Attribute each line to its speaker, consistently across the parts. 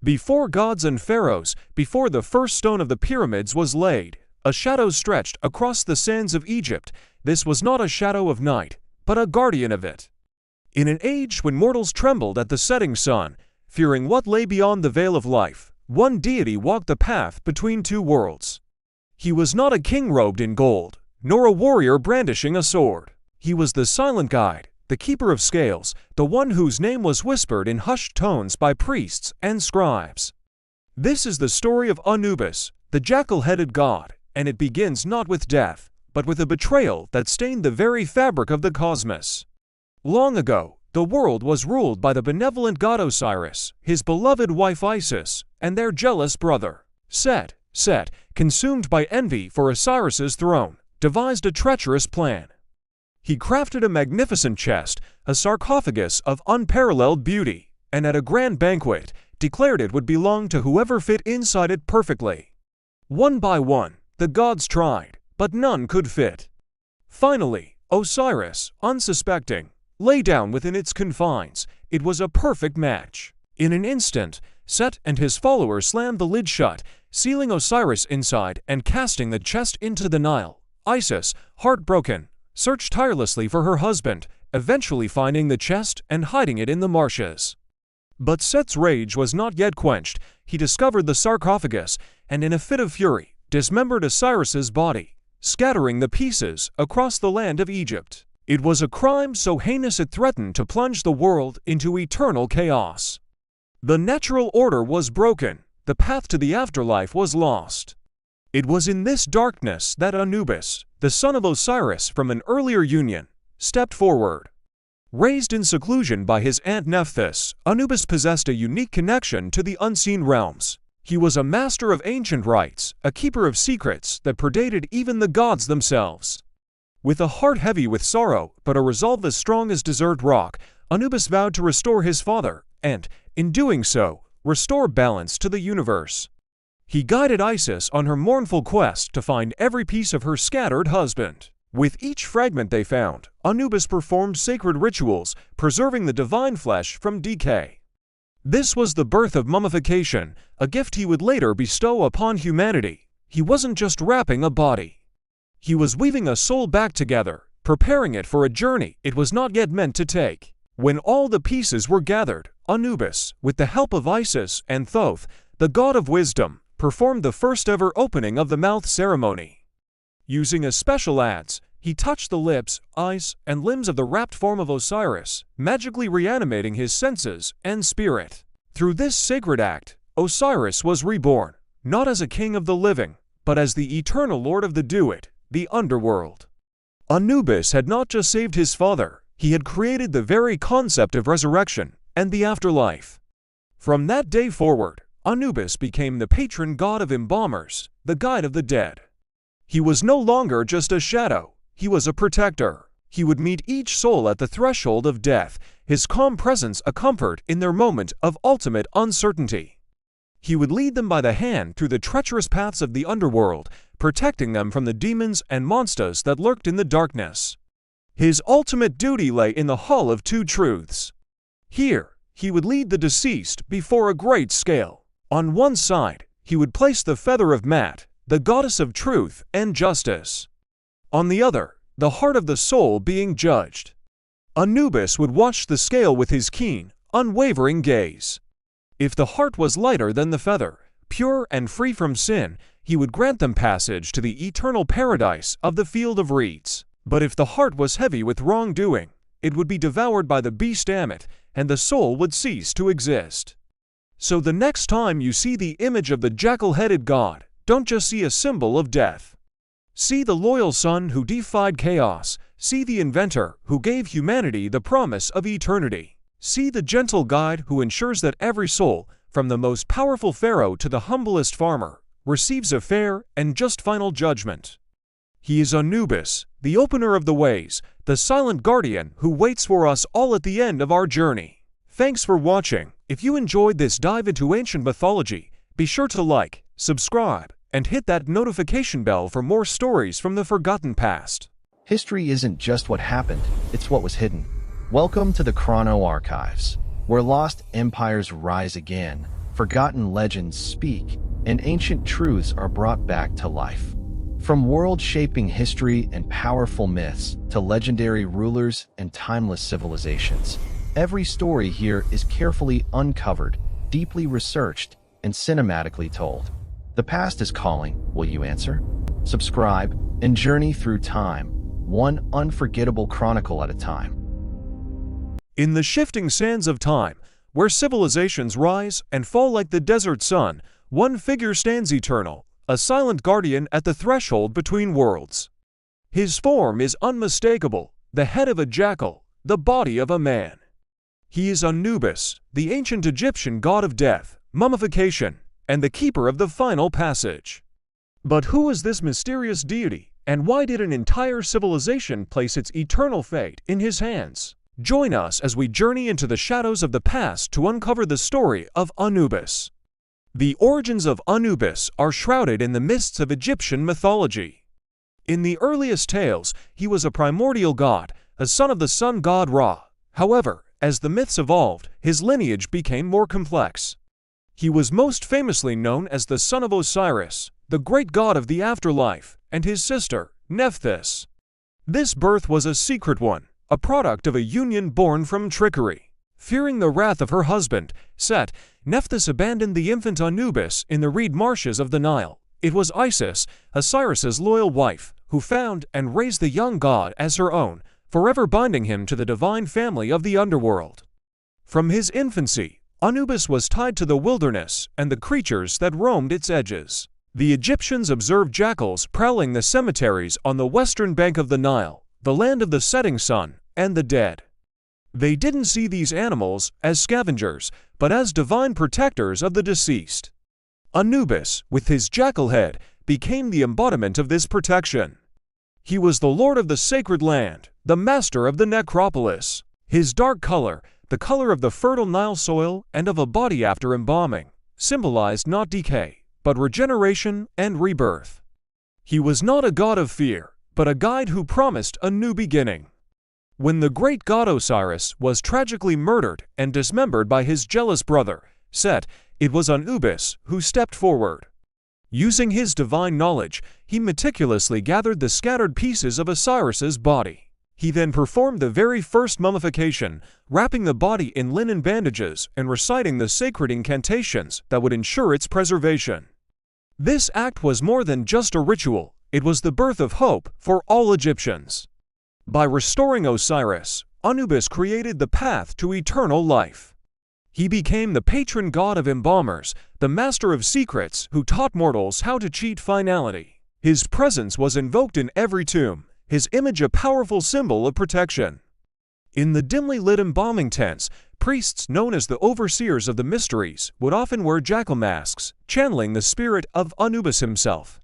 Speaker 1: Before gods and pharaohs, before the first stone of the pyramids was laid, a shadow stretched across the sands of Egypt. This was not a shadow of night, but a guardian of it. In an age when mortals trembled at the setting sun, fearing what lay beyond the veil of life, one deity walked the path between two worlds. He was not a king robed in gold, nor a warrior brandishing a sword. He was the silent guide, the keeper of scales, the one whose name was whispered in hushed tones by priests and scribes. This is the story of Anubis, the jackal-headed god, and it begins not with death, but with a betrayal that stained the very fabric of the cosmos. Long ago, the world was ruled by the benevolent god Osiris, his beloved wife Isis, and their jealous brother, Set. Set, consumed by envy for Osiris's throne, devised a treacherous plan. He crafted a magnificent chest, a sarcophagus of unparalleled beauty, and at a grand banquet, declared it would belong to whoever fit inside it perfectly. One by one, the gods tried, but none could fit. Finally, Osiris, unsuspecting, lay down within its confines. It was a perfect match. In an instant, Set and his followers slammed the lid shut, sealing Osiris inside and casting the chest into the Nile. Isis, heartbroken, searched tirelessly for her husband, eventually finding the chest and hiding it in the marshes. But Set's rage was not yet quenched. He discovered the sarcophagus and, in a fit of fury, dismembered Osiris's body, scattering the pieces across the land of Egypt. It was a crime so heinous it threatened to plunge the world into eternal chaos. The natural order was broken. The path to the afterlife was lost. It was in this darkness that Anubis, the son of Osiris from an earlier union, stepped forward. Raised in seclusion by his aunt Nephthys, Anubis possessed a unique connection to the unseen realms. He was a master of ancient rites, a keeper of secrets that predated even the gods themselves. With a heart heavy with sorrow, but a resolve as strong as desert rock, Anubis vowed to restore his father, and, in doing so, restore balance to the universe. He guided Isis on her mournful quest to find every piece of her scattered husband. With each fragment they found, Anubis performed sacred rituals, preserving the divine flesh from decay. This was the birth of mummification, a gift he would later bestow upon humanity. He wasn't just wrapping a body. He was weaving a soul back together, preparing it for a journey it was not yet meant to take. When all the pieces were gathered, Anubis, with the help of Isis and Thoth, the god of wisdom, performed the first-ever opening of the mouth ceremony. Using a special adze, he touched the lips, eyes, and limbs of the wrapped form of Osiris, magically reanimating his senses and spirit. Through this sacred act, Osiris was reborn, not as a king of the living, but as the eternal lord of the Duat, the Underworld. Anubis had not just saved his father, he had created the very concept of resurrection and the afterlife. From that day forward, Anubis became the patron god of embalmers, the guide of the dead. He was no longer just a shadow, he was a protector. He would meet each soul at the threshold of death, his calm presence a comfort in their moment of ultimate uncertainty. He would lead them by the hand through the treacherous paths of the underworld, protecting them from the demons and monsters that lurked in the darkness. His ultimate duty lay in the Hall of Two Truths. Here, he would lead the deceased before a great scale. On one side, he would place the feather of Mat, the goddess of truth and justice. On the other, the heart of the soul being judged. Anubis would watch the scale with his keen, unwavering gaze. If the heart was lighter than the feather, pure and free from sin, he would grant them passage to the eternal paradise of the field of reeds. But if the heart was heavy with wrongdoing, it would be devoured by the beast Ammit, and the soul would cease to exist. So the next time you see the image of the jackal-headed god, don't just see a symbol of death. See the loyal son who defied chaos. See the inventor who gave humanity the promise of eternity. See the gentle guide who ensures that every soul, from the most powerful pharaoh to the humblest farmer, receives a fair and just final judgment. He is Anubis, the opener of the ways, the silent guardian who waits for us all at the end of our journey. Thanks for watching. If you enjoyed this dive into ancient mythology, be sure to like, subscribe, and hit that notification bell for more stories from the forgotten past.
Speaker 2: History isn't just what happened, it's what was hidden. Welcome to the Chrono Archives, where lost empires rise again, forgotten legends speak, and ancient truths are brought back to life. From world-shaping history and powerful myths to legendary rulers and timeless civilizations, every story here is carefully uncovered, deeply researched, and cinematically told. The past is calling, will you answer? Subscribe and journey through time, one unforgettable chronicle at a time.
Speaker 1: In the shifting sands of time, where civilizations rise and fall like the desert sun, one figure stands eternal, a silent guardian at the threshold between worlds. His form is unmistakable, the head of a jackal, the body of a man. He is Anubis, the ancient Egyptian god of death, mummification, and the keeper of the final passage. But who is this mysterious deity, and why did an entire civilization place its eternal fate in his hands? Join us as we journey into the shadows of the past to uncover the story of Anubis. The origins of Anubis are shrouded in the mists of Egyptian mythology. In the earliest tales, he was a primordial god, a son of the sun god Ra. However, as the myths evolved, his lineage became more complex. He was most famously known as the son of Osiris, the great god of the afterlife, and his sister, Nephthys. This birth was a secret one, a product of a union born from trickery. Fearing the wrath of her husband, Set, Nephthys abandoned the infant Anubis in the reed marshes of the Nile. It was Isis, Osiris's loyal wife, who found and raised the young god as her own, forever binding him to the divine family of the Underworld. From his infancy, Anubis was tied to the wilderness and the creatures that roamed its edges. The Egyptians observed jackals prowling the cemeteries on the western bank of the Nile, the land of the setting sun and the dead. They didn't see these animals as scavengers, but as divine protectors of the deceased. Anubis, with his jackal head, became the embodiment of this protection. He was the lord of the sacred land, the master of the necropolis. His dark color, the color of the fertile Nile soil and of a body after embalming, symbolized not decay, but regeneration and rebirth. He was not a god of fear, but a guide who promised a new beginning. When the great god Osiris was tragically murdered and dismembered by his jealous brother, Set, it was Anubis who stepped forward. Using his divine knowledge, he meticulously gathered the scattered pieces of Osiris's body. He then performed the very first mummification, wrapping the body in linen bandages and reciting the sacred incantations that would ensure its preservation. This act was more than just a ritual, it was the birth of hope for all Egyptians. By restoring Osiris, Anubis created the path to eternal life. He became the patron god of embalmers, the master of secrets who taught mortals how to cheat finality. His presence was invoked in every tomb, his image a powerful symbol of protection. In the dimly lit embalming tents, priests known as the overseers of the mysteries would often wear jackal masks, channeling the spirit of Anubis himself.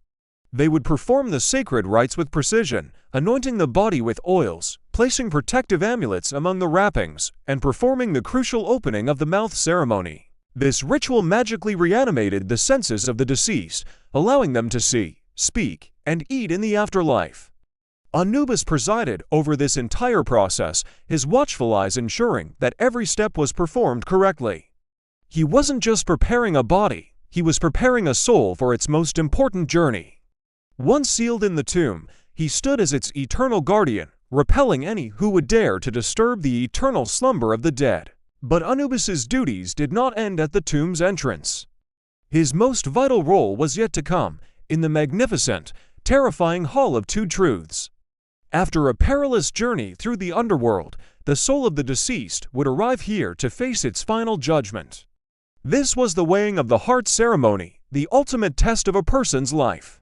Speaker 1: They would perform the sacred rites with precision, anointing the body with oils, placing protective amulets among the wrappings, and performing the crucial opening of the mouth ceremony. This ritual magically reanimated the senses of the deceased, allowing them to see, speak, and eat in the afterlife. Anubis presided over this entire process, his watchful eyes ensuring that every step was performed correctly. He wasn't just preparing a body, he was preparing a soul for its most important journey. Once sealed in the tomb, he stood as its eternal guardian, repelling any who would dare to disturb the eternal slumber of the dead. But Anubis's duties did not end at the tomb's entrance. His most vital role was yet to come, in the magnificent, terrifying Hall of Two Truths. After a perilous journey through the underworld, the soul of the deceased would arrive here to face its final judgment. This was the weighing of the heart ceremony, the ultimate test of a person's life.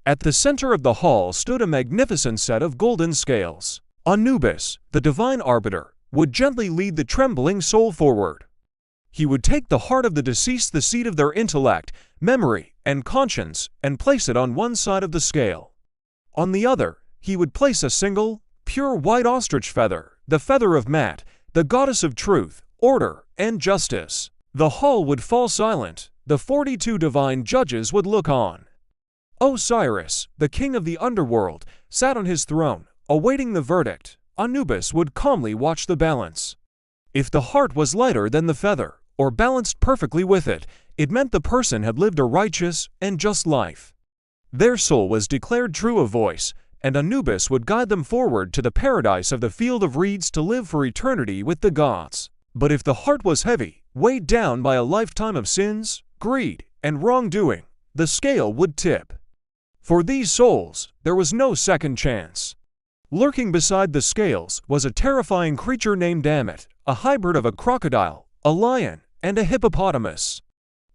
Speaker 1: At the center of the hall stood a magnificent set of golden scales. Anubis, the divine arbiter, would gently lead the trembling soul forward. He would take the heart of the deceased, the seat of their intellect, memory, and conscience, and place it on one side of the scale. On the other, he would place a single, pure white ostrich feather, the feather of Mat, the goddess of truth, order, and justice. The hall would fall silent. The 42 divine judges would look on. Osiris, the king of the underworld, sat on his throne, awaiting the verdict. Anubis would calmly watch the balance. If the heart was lighter than the feather, or balanced perfectly with it, It meant the person had lived a righteous and just life. Their soul was declared true of voice, and Anubis would guide them forward to the paradise of the field of reeds to live for eternity with the gods. But if the heart was heavy, weighed down by a lifetime of sins, greed, and wrongdoing, the scale would tip. For these souls, there was no second chance. Lurking beside the scales was a terrifying creature named Amit, a hybrid of a crocodile, a lion, and a hippopotamus.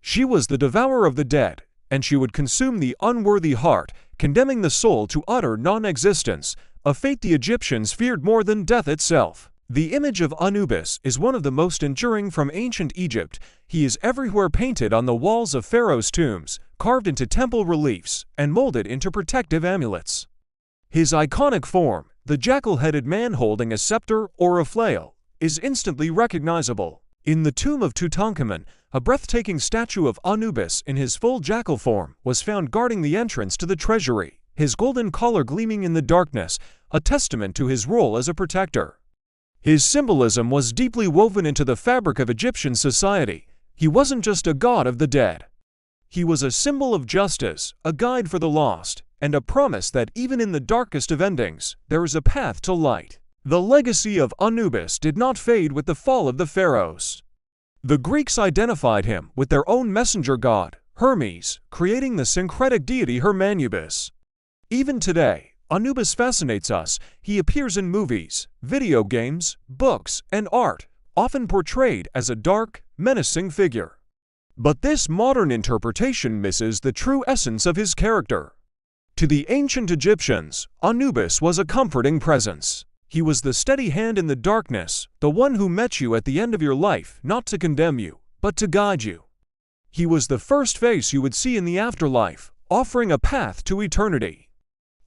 Speaker 1: She was the devourer of the dead, and she would consume the unworthy heart, condemning the soul to utter non-existence, a fate the Egyptians feared more than death itself. The image of Anubis is one of the most enduring from ancient Egypt. He is everywhere painted on the walls of pharaohs' tombs, carved into temple reliefs, and molded into protective amulets. His iconic form, the jackal-headed man holding a scepter or a flail, is instantly recognizable. In the tomb of Tutankhamun, a breathtaking statue of Anubis in his full jackal form was found guarding the entrance to the treasury, his golden collar gleaming in the darkness, a testament to his role as a protector. His symbolism was deeply woven into the fabric of Egyptian society. He wasn't just a god of the dead. He was a symbol of justice, a guide for the lost, and a promise that even in the darkest of endings, there is a path to light. The legacy of Anubis did not fade with the fall of the pharaohs. The Greeks identified him with their own messenger god, Hermes, creating the syncretic deity Hermanubis. Even today, Anubis fascinates us. He appears in movies, video games, books, and art, often portrayed as a dark, menacing figure. But this modern interpretation misses the true essence of his character. To the ancient Egyptians, Anubis was a comforting presence. He was the steady hand in the darkness, the one who met you at the end of your life, not to condemn you, but to guide you. He was the first face you would see in the afterlife, offering a path to eternity.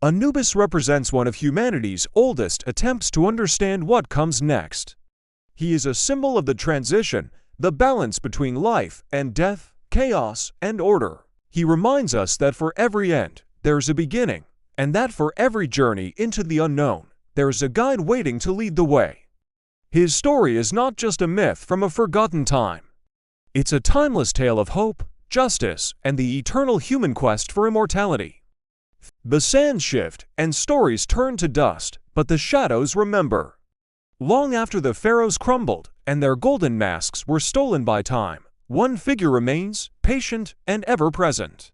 Speaker 1: Anubis represents one of humanity's oldest attempts to understand what comes next. He is a symbol of the transition, the balance between life and death, chaos and order. He reminds us that for every end, there is a beginning, and that for every journey into the unknown, there is a guide waiting to lead the way. His story is not just a myth from a forgotten time. It's a timeless tale of hope, justice, and the eternal human quest for immortality. The sands shift and stories turn to dust, but the shadows remember. Long after the pharaohs crumbled and their golden masks were stolen by time, one figure remains, patient and ever-present.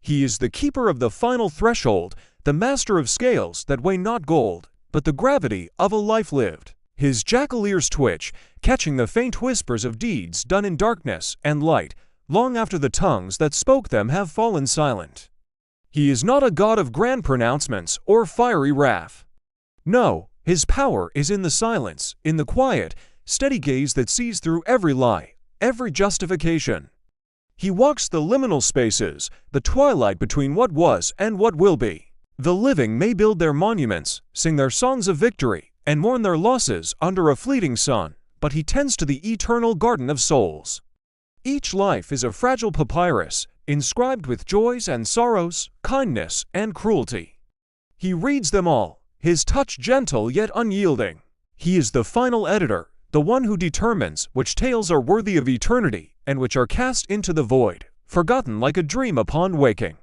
Speaker 1: He is the keeper of the final threshold, the master of scales that weigh not gold, but the gravity of a life lived. His jackal ears twitch, catching the faint whispers of deeds done in darkness and light, long after the tongues that spoke them have fallen silent. He is not a god of grand pronouncements or fiery wrath. No, his power is in the silence, in the quiet, steady gaze that sees through every lie, every justification. He walks the liminal spaces, the twilight between what was and what will be. The living may build their monuments, sing their songs of victory, and mourn their losses under a fleeting sun, but he tends to the eternal garden of souls. Each life is a fragile papyrus, inscribed with joys and sorrows, kindness and cruelty. He reads them all, his touch gentle yet unyielding. He is the final editor, the one who determines which tales are worthy of eternity and which are cast into the void, forgotten like a dream upon waking.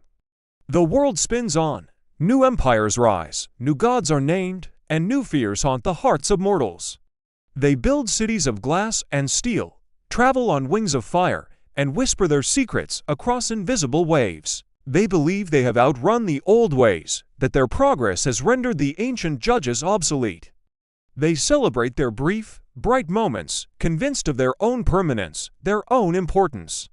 Speaker 1: The world spins on. New empires rise, new gods are named, and new fears haunt the hearts of mortals. They build cities of glass and steel, travel on wings of fire, and whisper their secrets across invisible waves. They believe they have outrun the old ways, that their progress has rendered the ancient judges obsolete. They celebrate their brief, bright moments, convinced of their own permanence, their own importance.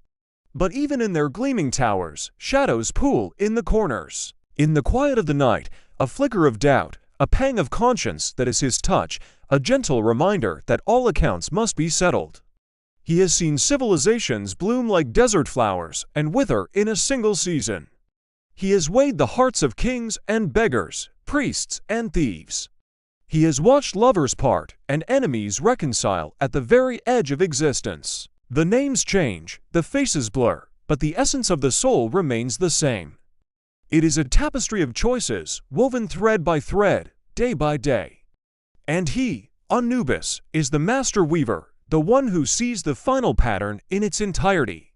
Speaker 1: But even in their gleaming towers, shadows pool in the corners. In the quiet of the night, a flicker of doubt, a pang of conscience that is his touch, a gentle reminder that all accounts must be settled. He has seen civilizations bloom like desert flowers and wither in a single season. He has weighed the hearts of kings and beggars, priests and thieves. He has watched lovers part and enemies reconcile at the very edge of existence. The names change, the faces blur, but the essence of the soul remains the same. It is a tapestry of choices, woven thread by thread, day by day. And he, Anubis, is the master weaver, the one who sees the final pattern in its entirety.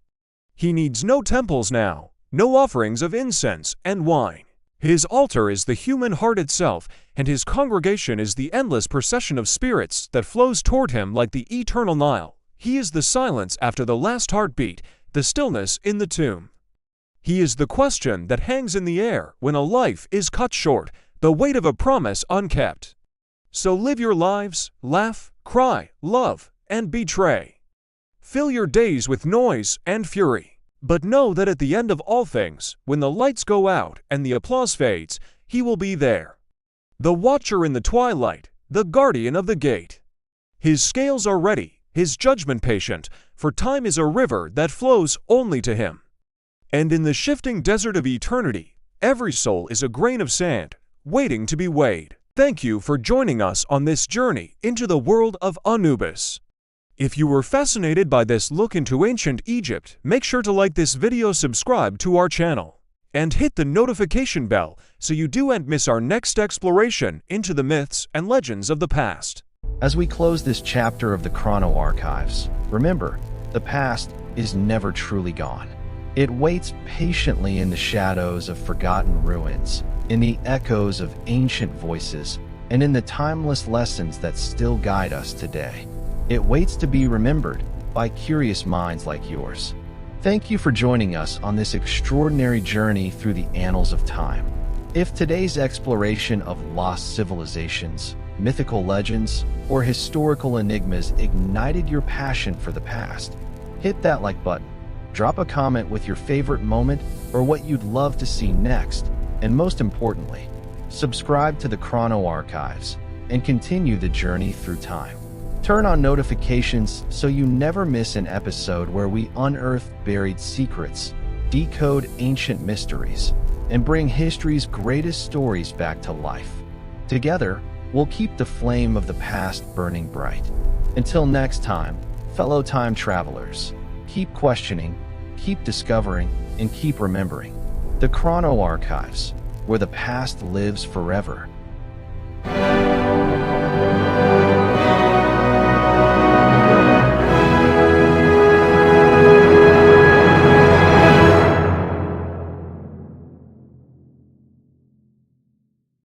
Speaker 1: He needs no temples now, no offerings of incense and wine. His altar is the human heart itself, and his congregation is the endless procession of spirits that flows toward him like the eternal Nile. He is the silence after the last heartbeat, the stillness in the tomb. He is the question that hangs in the air when a life is cut short, the weight of a promise unkept. So live your lives, laugh, cry, love, and betray. Fill your days with noise and fury. But know that at the end of all things, when the lights go out and the applause fades, he will be there. The watcher in the twilight, the guardian of the gate. His scales are ready, his judgment patient, for time is a river that flows only to him. And in the shifting desert of eternity, every soul is a grain of sand, waiting to be weighed. Thank you for joining us on this journey into the world of Anubis. If you were fascinated by this look into ancient Egypt, make sure to like this video, subscribe to our channel, and hit the notification bell so you don't miss our next exploration into the myths and legends of the past.
Speaker 2: As we close this chapter of the Chrono Archives, remember, the past is never truly gone. It waits patiently in the shadows of forgotten ruins, in the echoes of ancient voices, and in the timeless lessons that still guide us today. It waits to be remembered by curious minds like yours. Thank you for joining us on this extraordinary journey through the annals of time. If today's exploration of lost civilizations, mythical legends, or historical enigmas ignited your passion for the past, hit that like button. Drop a comment with your favorite moment or what you'd love to see next, and most importantly, subscribe to the Chrono Archives and continue the journey through time. Turn on notifications so you never miss an episode where we unearth buried secrets, decode ancient mysteries, and bring history's greatest stories back to life. Together, we'll keep the flame of the past burning bright. Until next time, fellow time travelers, keep questioning, keep discovering, and keep remembering. The Chrono Archives, where the past lives forever.